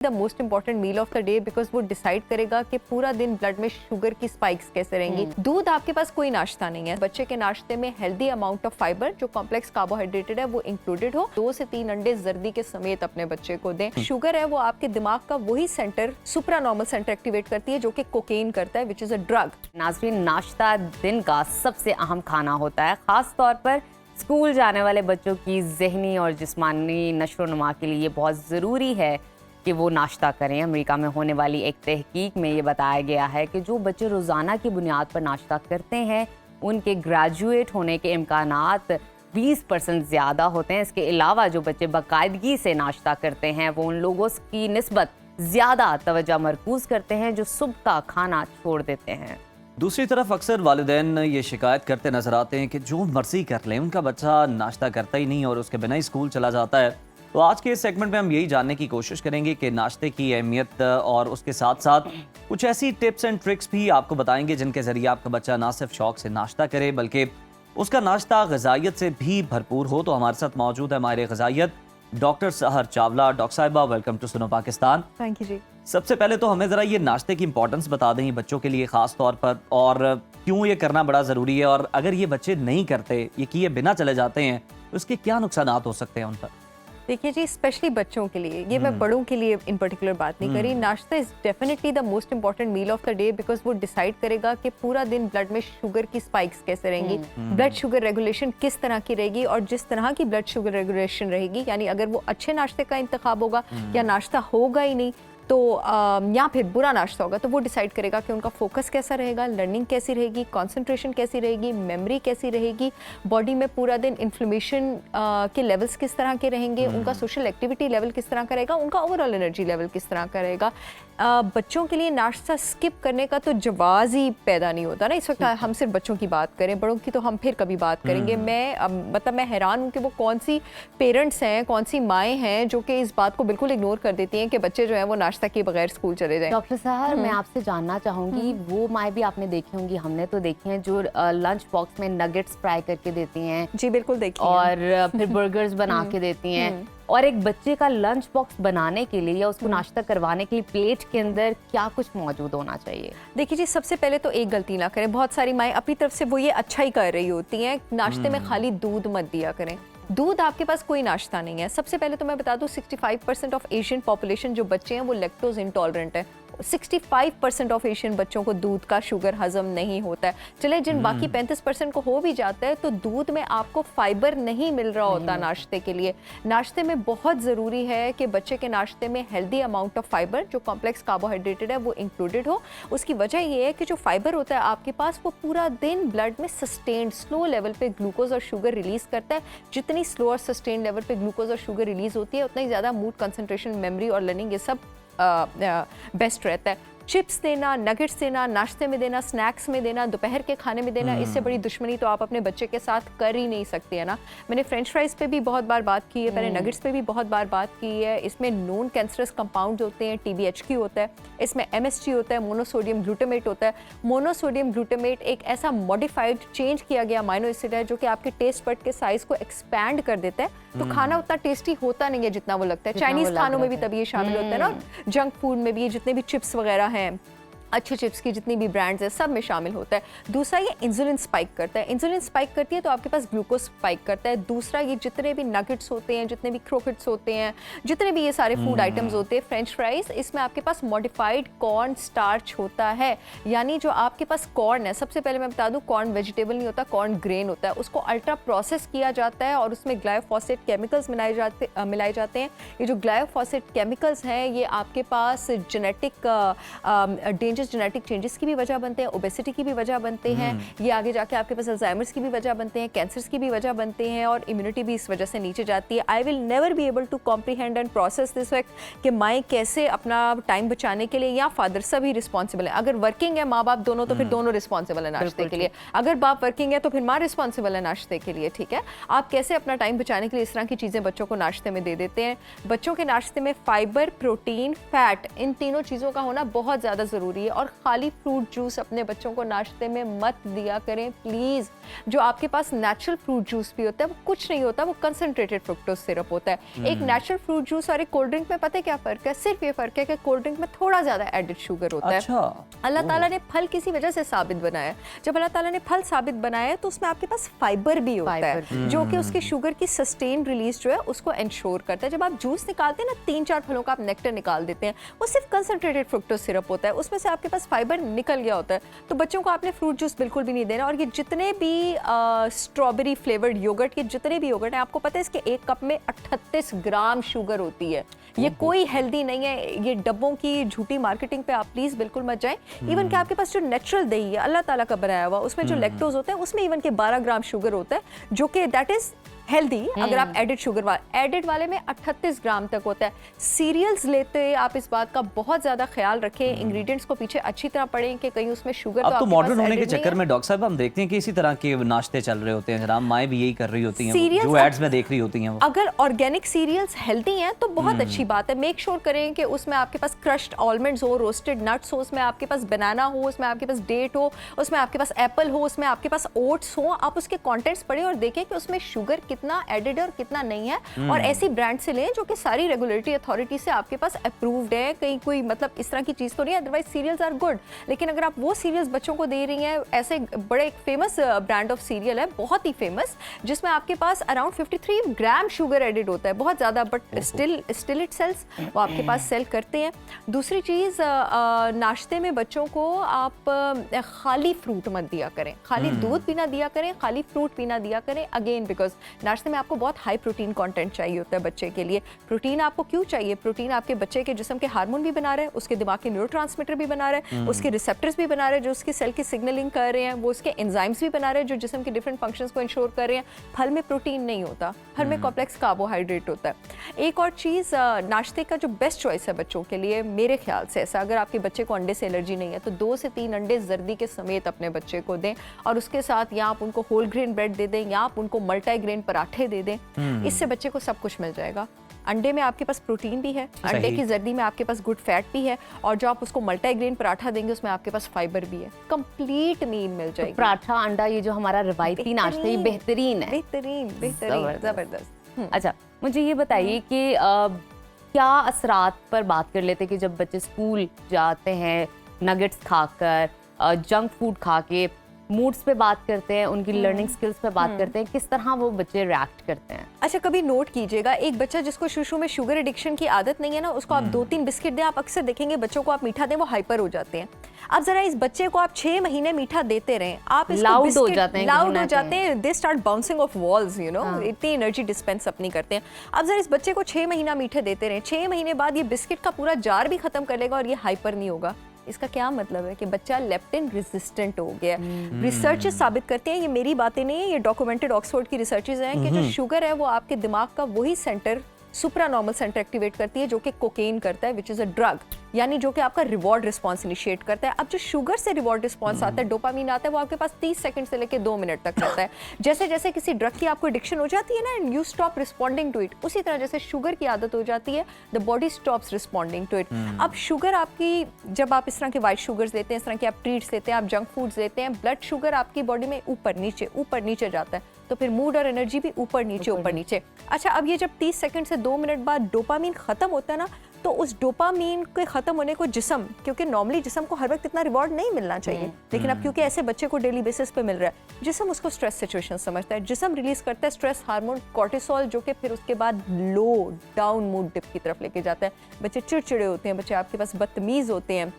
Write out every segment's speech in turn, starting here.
The most important meal of the day because वो decide करेगा कि पूरा दिन ब्लड में शुगर की स्पाइक्स कैसे रहेंगी। दूध आपके पास कोई नाश्ता नहीं है। बच्चे के नाश्ते में हेल्दी अमाउंट ऑफ फाइबर जो कॉम्प्लेक्स कार्बोहाइड्रेटेड है वो इंक्लूडेड हो। 2 से 3 अंडे जर्दी के समेत अपने बच्चे को दें। शुगर है वो आपके दिमाग का वही सेंटर सुप्रा नॉर्मल सेंटर एक्टिवेट करती है जो कि कोकेन करता है, विच इज अ ड्रग। नाज़रीन, नाश्ता दिन का सबसे अहम खाना होता है, खास तौर पर स्कूल जाने वाले बच्चों की ज़हनी और जिस्मानी नशोनुमा के लिए बहुत ज़रूरी है कि वो नाश्ता करें। अमेरिका में होने वाली एक तहकीक में ये बताया गया है कि जो बच्चे रोज़ाना की बुनियाद पर नाश्ता करते हैं उनके ग्रेजुएट होने के इम्कानात 20% ज़्यादा होते हैं। इसके अलावा जो बच्चे बाकायदगी से नाश्ता करते हैं वो उन लोगों की निस्बत ज़्यादा तवज्जो मरकूज़ करते हैं जो सुबह का खाना छोड़ देते हैं। दूसरी तरफ अक्सर वालिदैन ये शिकायत करते नजर आते हैं कि जो मर्जी कर लें उनका बच्चा नाश्ता करता ही नहीं और उसके बिना ही स्कूल चला जाता है। तो आज के इस सेगमेंट में हम यही जानने की कोशिश करेंगे कि नाश्ते की अहमियत और उसके साथ साथ कुछ ऐसी टिप्स एंड ट्रिक्स भी आपको बताएंगे जिनके जरिए आपका बच्चा ना सिर्फ शौक से नाश्ता करे बल्कि उसका नाश्ता ग़िज़ाइयत से भी भरपूर हो। तो हमारे साथ मौजूद है माहिर ग़िज़ाइयत डॉक्टर सहर चावला। डॉक्टर साहिबा, वेलकम टू सुनो पाकिस्तान। थैंक यू जी। सबसे पहले तो हमें ज़रा ये नाश्ते की इंपॉर्टेंस बता दें बच्चों के लिए ख़ास तौर पर, और क्यों ये करना बड़ा ज़रूरी है, और अगर ये बच्चे नहीं करते, ये किए बिना चले जाते हैं तो इसके क्या नुकसान हो सकते हैं उन पर? देखिए जी, स्पेशली बच्चों के लिए, ये मैं बड़ों के लिए इन पर्टिकुलर बात नहीं करी। नाश्ता is definitely the most important meal of the day because वो डिसाइड करेगा कि पूरा दिन ब्लड में शुगर की स्पाइक्स कैसे रहेंगी, ब्लड शुगर रेगुलेशन किस तरह की रहेगी, और जिस तरह की ब्लड शुगर रेगुलेशन रहेगी, यानी अगर वो अच्छे नाश्ते का इंतखाब होगा या नाश्ता होगा ही नहीं तो या फिर बुरा नाश्ता होगा, तो वो डिसाइड करेगा कि उनका फोकस कैसा रहेगा, लर्निंग कैसी रहेगी, कंसंट्रेशन कैसी रहेगी, मेमोरी कैसी रहेगी, बॉडी में पूरा दिन इन्फ्लेमेशन के लेवल्स किस तरह के रहेंगे, उनका सोशल एक्टिविटी लेवल किस तरह का रहेगा, उनका ओवरऑल एनर्जी लेवल किस तरह का रहेगा। बच्चों के लिए नाश्ता स्किप करने का तो जवाज़ ही पैदा नहीं होता ना। इस वक्त हम सिर्फ बच्चों की बात करें, बड़ों की तो हम फिर कभी बात करेंगे। मैं हैरान हूँ कि वो कौन सी पेरेंट्स हैं, कौन सी माएँ हैं जो कि इस बात को बिल्कुल इग्नोर कर देती हैं कि बच्चे जो हैं वो नाश्ता के बगैर स्कूल चले जाएं। डॉक्टर साहब, मैं आपसे जानना चाहूँगी, वो माएँ भी आपने देखी होंगी, हमने तो देखी हैं, जो लंच बॉक्स में नगेट्स फ्राई करके देती हैं। जी बिल्कुल देखी और फिर बर्गर्स बना के देती हैं। और एक बच्चे का लंच बॉक्स बनाने के लिए या उसको नाश्ता करवाने के लिए प्लेट के अंदर क्या कुछ मौजूद होना चाहिए? देखिए जी, सबसे पहले तो एक गलती ना करें। बहुत सारी माएँ अपनी तरफ से वो ये अच्छा ही कर रही होती हैं, नाश्ते में खाली दूध मत दिया करें। दूध आपके पास कोई नाश्ता नहीं है। सबसे पहले तो मैं बता दूं 65% ऑफ एशियन पॉपुलेशन जो बच्चे हैं वो लैक्टोज इंटॉलरेंट है। 65% ऑफ एशियन बच्चों को दूध का शुगर हजम नहीं होता है। चले जिन बाकी 35% को हो भी जाता है तो दूध में आपको फाइबर नहीं मिल रहा होता नाश्ते के लिए। नाश्ते में बहुत ज़रूरी है कि बच्चे के नाश्ते में हेल्दी अमाउंट ऑफ फाइबर जो कॉम्प्लेक्स कार्बोहाइड्रेटेड है वो इंक्लूडेड हो। उसकी वजह ये है कि जो फाइबर होता है आपके पास वो पूरा दिन ब्लड में सस्टेन्ड स्लो लेवल पे ग्लूकोज और शुगर रिलीज करता है। जितनी स्लो और सस्टेन्ड लेवल पे ग्लूकोज और शुगर रिलीज होती है उतना ही ज़्यादा मूड, कंसंट्रेशन, मेमोरी और लर्निंग ये सब बेस्ट रहता है। चिप्स देना, नगेट्स देना, नाश्ते में देना, स्नैक्स में देना, दोपहर के खाने में देना, इससे बड़ी दुश्मनी तो आप अपने बच्चे के साथ कर ही नहीं सकती है ना। मैंने फ्रेंच फ्राइज पे भी बहुत बार बात की है, मैंने नगेट्स पे भी बहुत बार बात की है। इसमें नॉन कैंसरस कंपाउंड होते हैं, TBHQ होता है, इसमें MSG होता है, मोनोसोडियम ग्लूटामेट होता है। मोनोसोडियम ग्लूटामेट एक ऐसा मॉडिफाइड चेंज किया गया अमाइनो एसिड है जो कि आपके टेस्ट बड के साइज को एक्सपैंड कर देता है, तो खाना उतना टेस्टी होता नहीं है जितना वो लगता है। चाइनीज खानों में भी तभी ये शामिल होता है ना, जंक फूड में भी जितने भी चिप्स वगैरह हैं, अच्छे चिप्स की जितनी भी ब्रांड्स हैं सब में शामिल होता है। दूसरा, ये इंसुलिन स्पाइक करता है। इंसुलिन स्पाइक करती है तो आपके पास ग्लूकोज स्पाइक करता है। दूसरा, ये जितने भी नगेट्स होते हैं, जितने भी क्रोकेट्स होते हैं, जितने भी ये सारे फूड आइटम्स होते हैं, फ्रेंच फ्राइज, इसमें आपके पास मॉडिफाइड कॉर्न स्टार्च होता है। यानी जो आपके पास कॉर्न है, सबसे पहले मैं बता दूं कॉर्न वेजिटेबल नहीं होता, कॉर्न ग्रेन होता है। उसको अल्ट्रा प्रोसेस किया जाता है और उसमें ग्लाइफोसेट केमिकल्स मिलाए जाते हैं। ये जो ग्लाइफोसेट केमिकल्स हैं ये आपके पास डेंजरस जेनेटिक चेंजेस की भी वजह बनते हैं, ओबेसिटी की भी वजह बनते हैं, ये आगे जाके आपके पास अल्जाइमर्स की भी वजह बनते हैं, कैंसर्स की भी वजह बनते हैं, और इम्यूनिटी भी इस वजह से नीचे जाती है। I will never be able to comprehend and process this fact कि माएँ कैसे अपना टाइम बचाने के लिए, या फादर सभी रिस्पॉन्सिबल है। अगर वर्किंग है माँ बाप दोनों तो फिर दोनों रिस्पॉन्सिबल है नाश्ते के लिए। अगर बाप वर्किंग है तो फिर माँ रिस्पॉन्सिबल है नाश्ते के लिए। ठीक है, आप कैसे अपना टाइम बचाने के लिए इस तरह की चीज़ें बच्चों को नाश्ते में दे देते हैं। बच्चों के नाश्ते में फाइबर, प्रोटीन, फैट, इन तीनों चीज़ों का होना बहुत ज़्यादा ज़रूरी है। और खाली फ्रूट जूस अपने बच्चों को नाश्ते में मत दिया करें प्लीज़। जो आपके पास नेचुरल फ्रूट जूस भी होता है वो कुछ नहीं होता, वो कंसनट्रेटेड फ्रुक्टोज सिरप होता है। एक नेचुरल फ्रूट जूस और एक कोल्ड ड्रिंक में पता है क्या फ़र्क है? सिर्फ ये फ़र्क है कि कोल्ड ड्रिंक में थोड़ा ज़्यादा एडिड शुगर होता है। अल्लाह ताला ने फल किसी वजह से साबित बनाया। जब अल्लाह ताला ने फल साबित बनाया है तो उसमें आपके पास फाइबर भी होता है जो कि उसके शुगर की सस्टेन रिलीज जो है उसको इंश्योर करता है। जब आप जूस निकालते हैं ना, 3-4 फलों का आप नेक्टर निकाल देते हैं, वो सिर्फ कंसनट्रेटेड फ्रुक्टोज सिरप होता है, उसमें से आपके पास फाइबर निकल गया होता है। तो बच्चों को आपने फ्रूट जूस बिल्कुल भी नहीं देना। और ये जितने भी स्ट्रॉबेरी फ्लेवर्ड योगर्ट के जितने भी योगर्ट हैं, आपको पता है इसके एक कप में 38 ग्राम शुगर होती है। ये कोई हेल्दी नहीं है। ये डब्बों की झूठी मार्केटिंग पे आप प्लीज बिल्कुल मत जाएं। इवन कि आपके पास जो नेचुरल दही है अल्लाह ताला का बनाया हुआ, उसमें जो लैक्टोज होता है उसमें इवन के 12 ग्राम शुगर होता है, जो कि दैट इज हेल्दी। अगर आप एडिड शुगर एडिड वाले में 38 ग्राम तक होता है। सीरियल्स लेते आप इस बात का बहुत ज्यादा ख्याल रखें, इंग्रेडिएंट्स को पीछे अच्छी तरह पढ़ें कि कहीं उसमें शुगर अब तो मॉडर्न होने के चक्कर में डॉक्टर साहब हम देखते हैं कि इसी तरह के नाश्ते चल रहे होते हैं, जनाब माएँ भी यही कर रही होती हैं जो एड्स में देख रही होती हैं। अगर ऑर्गेनिक सीरियल्स हेल्दी हैं तो बहुत अच्छी बात है। मेक श्योर करें कि उसमें आपके पास क्रश्ड आलमंड्स हो, रोस्टेड नट्स हो, उसमें आपके पास बनाना हो, उसमें आपके पास डेट हो, उसमें आपके पास एप्पल हो, उसमें आपके पास ओट्स हो। आप उसके कंटेंट्स पढ़ें और देखें कि उसमें शुगर कितना एडेड है और कितना नहीं है। और ऐसी ब्रांड से लें जो कि सारी रेगुलेटरी अथॉरिटी से आपके पास अप्रूव्ड है, कहीं कोई मतलब इस तरह की चीज तो नहीं है। अदरवाइज सीरियल्स आर गुड, लेकिन अगर आप वो सीरियल्स बच्चों को दे रही हैं, ऐसे बड़े एक फेमस ब्रांड ऑफ सीरियल है, बहुत ही फेमस, जिसमें आपके पास अराउंड 53 ग्राम शुगर एडिड होता है, बहुत ज्यादा, बट स्टिल इट सेल्स, वो आपके पास सेल करते हैं। दूसरी चीज, नाश्ते में बच्चों को आप खाली फ्रूट मत दिया करें, खाली दूध पीना दिया करें, खाली फ्रूट पीना दिया करें। अगेन बिकॉज नाश्ते में आपको बहुत हाई प्रोटीन कंटेंट चाहिए होता है बच्चे के लिए। प्रोटीन आपको क्यों चाहिए? प्रोटीन आपके बच्चे के जिस्म के हार्मोन भी बना रहा है, उसके दिमाग के न्यूरोट्रांसमीटर भी बना रहा है, उसके रिसेप्टर्स भी बना रहे हैं जो उसकी सेल की सिग्नलिंग कर रहे हैं, वो उसके एंजाइम्स भी बना रहे हैं जो जिस्म के डिफरेंट फंक्शंस को इंश्योर कर रहे हैं। फल में प्रोटीन नहीं होता, फल में कॉम्प्लेक्स कार्बोहाइड्रेट होता है। एक और चीज़, नाश्ते का जो बेस्ट चॉइस है बच्चों के लिए मेरे ख्याल से ऐसा, अगर आपके बच्चे को अंडे से एलर्जी नहीं है तो 2 से 3 अंडे जर्दी के समेत अपने बच्चे को दें, और उसके साथ या आप उनको होल ग्रेन ब्रेड दे दें या आप उनको मल्टीग्रेन पराठे दे दें। इससे बच्चे को सब कुछ मिल जाएगा। अंडे में आपके पास प्रोटीन भी है, अंडे की जर्दी में आपके पास गुड फैट भी है, और जो आप उसको मल्टीग्रेन पराठा देंगे उसमें आपके पास फाइबर भी है। कंप्लीट मील मिल जाएगी। तो पराठा अंडा ये जो हमारा रिवायती नाश्ता है, ये बेहतरीन है, बेहतरीन जबरदस्त। अच्छा, मुझे ये बताइए कि क्या असरात पर बात कर लेते हैं कि जब बच्चे स्कूल जाते हैं नगेट्स खाकर, जंक फूड खा के, मूड्स पे बात करते हैं, उनकी लर्निंग स्किल्स पे बात करते हैं, किस तरह वो बच्चे रिएक्ट करते हैं? अच्छा, कभी नोट कीजिएगा, एक बच्चा जिसको शुरू में शुगर एडिक्शन की आदत नहीं है ना, उसको आप 2-3 बिस्किट दें, आप अक्सर देखेंगे बच्चों को आप मीठा दें वो हाइपर हो जाते हैं। आप जरा इस बच्चे को आप 6 महीने मीठा देते रहें, आप लाउड हो जाते हैं, they start bouncing off walls, you know, इतनी एनर्जी डिस्पेंस अपनी करते हैं। आप जरा इस बच्चे को 6 महीना मीठे देते रहें, 6 महीने बाद ये बिस्किट का पूरा जार भी खत्म कर लेगा और ये हाइपर नहीं होगा। इसका क्या मतलब है कि बच्चा लेप्टिन रेजिस्टेंट हो गया। रिसर्चेस साबित करते हैं, ये मेरी बातें नहीं है, ये डॉक्यूमेंटेड ऑक्सफोर्ड की रिसर्चेस हैं कि जो शुगर है वो आपके दिमाग का वही सेंटर, सुप्रानॉर्मल सेंटर एक्टिवेट करती है जो कि कोकेन करता है, विच इज अ ड्रग, यानी जो कि आपका रिवॉर्ड रिस्पॉन्स इनिशिएट करता है। अब जो शुगर से रिवॉर्ड रिस्पॉन्स आता है, डोपामीन आता है, वो आपके पास 30 सेकंड से लेकर 2 मिनट तक रहता है। जैसे जैसे किसी ड्रग की आपको एडिक्शन हो जाती है ना, and you stop responding to it, उसी तरह जैसे शुगर की आदत हो जाती है, the body stops responding to it. अब शुगर आपकी, जब आप इस तरह के वाइट शुगर्स लेते हैं, इस तरह के आप ट्रीट्स लेते हैं, आप जंक फूड्स लेते हैं, ब्लड शुगर आपकी बॉडी में ऊपर नीचे जाता है, तो फिर मूड और एनर्जी भी ऊपर नीचे। अच्छा, अब ये जब 30 सेकंड से 2 मिनट बाद डोपामीन खत्म होता है ना, तो उस डोपामीन के खत्म होने को जिस्म, क्योंकि नॉर्मली जिस्म को हर वक्त इतना रिवॉर्ड नहीं मिलना चाहिए, लेकिन अब क्योंकि ऐसे बच्चे को डेली बेसिस पे मिल रहा है, जिस्म उसको स्ट्रेस सिचुएशन समझता है, जिस्म रिलीज करता है स्ट्रेस हार्मोन कोर्टिसोल, जो कि फिर उसके बाद लो डाउन मूड डिप की तरफ लेके जाता है। बच्चे चिड़चिड़े होते हैं, बच्चे आपके पास बदतमीज होते हैं।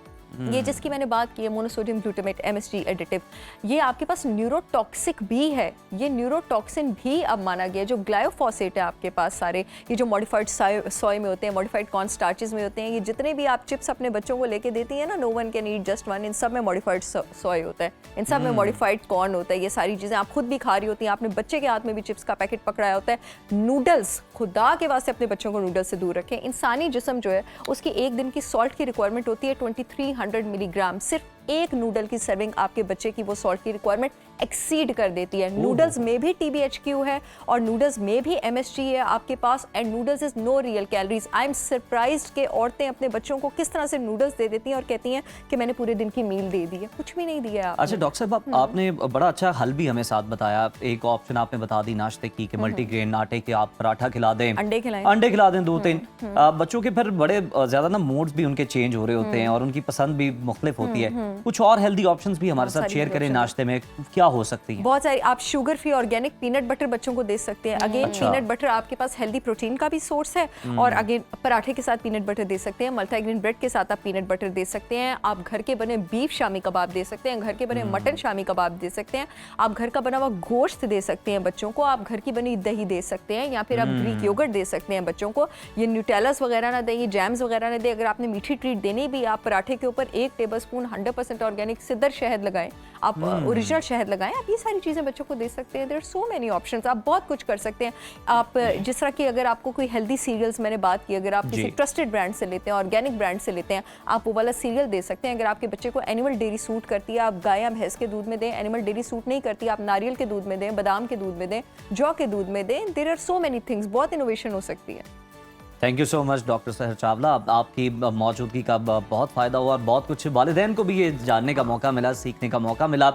ये जिसकी मैंने बात की है, मोनोसोडियम ग्लूटामेट MSG एडिटिव, ये आपके पास न्यूरोटॉक्सिक भी है, ये न्यूरोटॉक्सिन भी अब माना गया। जो ग्लायोफॉसेट है आपके पास सारे, ये जो मॉडिफाइड सोय में होते हैं, मॉडिफाइड कॉर्न स्टार्चेस में होते हैं, ये जितने भी आप चिप्स अपने बच्चों को लेके देती है ना, no one can eat just one, इन सब में मॉडिफाइड सोय होता है, इन सब में मॉडिफाइड कॉर्न होता है। ये सारी चीज़ें आप खुद भी खा रही होती हैं, आपने बच्चे के हाथ में भी चिप्स का पैकेट पकड़ाया होता है। नूडल्स, खुदा के वास्ते अपने बच्चों को नूडल्स से दूर रखें। इंसानी जिस्म जो है उसकी एक दिन की सॉल्ट की रिक्वायरमेंट होती है 2300 मिलीग्राम, सिर्फ एक नूडल की सर्विंग आपके बच्चे की वो सॉल्ट की रिक्वायरमेंट एक्सीड कर देती है। नूडल्स में भी TBHQ है और नूडल्स में भी MSG है आपके पास, and noodles is no real calories. I am surprised कि औरतें अपने बच्चों को किस तरह से नूडल्स दे देती हैं और कहती हैं कि मैंने पूरे दिन की मील दे दी है। कुछ भी नहीं दिया आपने। अच्छा डॉक्टर साहब, आपने बड़ा अच्छा हल भी हमें साथ बताया। एक ऑप्शन आपने बता दी नाश्ते की कि मल्टीग्रेन आटे के आप पराठा खिला दें, अंडे खिलाएं। अंडे खिला दें 2-3। बच्चों के फिर बड़े ज्यादा ना मूड्स भी उनके चेंज हो रहे होते हैं और उनकी पसंद भी मुख्तलिफ होती है। कुछ और हेल्दी ऑप्शंस भी हमारे साथ शेयर करें नाश्ते में, क्या हो सकती है? बहुत सारी आप sugar free organic peanut butter बच्चों को दे सकते हैं। अगेन पीनट बटर आपके पास हेल्दी प्रोटीन का भी सोर्स है, और अगेन पराठे के साथ पीनट बटर दे सकते हैं, मल्टीग्रेन ब्रेड के साथ आप पीनट बटर दे सकते हैं, आप घर के बने बीफ शामी कबाब दे सकते हैं, घर के बने मटन शामी कबाब दे सकते हैं, आप घर का बना हुआ गोश्त दे सकते हैं बच्चों को, आप घर की बनी दही दे सकते हैं, या फिर आप ग्रीक योगर्ट दे सकते हैं बच्चों को। ये न्यूटेलास वगैरह ना दें, ये जैम्स वगैरह ना दें। अगर आपने मीठी ट्रीट देनी भी, आप पराठे के ऊपर 1 टेबलस्पून 100% ऑर्गेनिक सिद्दर शहद लगाएं, आप ओरिजिनल शहद लगाएं। आप ये सारी चीज़ें बच्चों को दे सकते हैं। There are so many options, आप बहुत कुछ कर सकते हैं। आप जिस तरह की अगर आपको कोई हेल्दी सीरियल्स, मैंने बात की, अगर आप किसी ट्रस्टेड ब्रांड से लेते हैं, ऑर्गेनिक ब्रांड से लेते हैं, आप वो वाला सीरियल दे सकते हैं। अगर आपके बच्चे को एनिमल डेयरी सूट करती है, आप गाय या भैंस के दूध में दें। एनिमल डेयरी सूट नहीं करती, आप नारियल के दूध में दें, बादाम के दूध में दें, जौ के दूध में दें। There are so many things, बहुत इनोवेशन हो सकती है। Thank you so much doctor Sahar Chawla, आपकी मौजूदगी का बहुत फ़ायदा हुआ और बहुत कुछ वालिदैन को भी ये जानने का मौका मिला, सीखने का मौका मिला।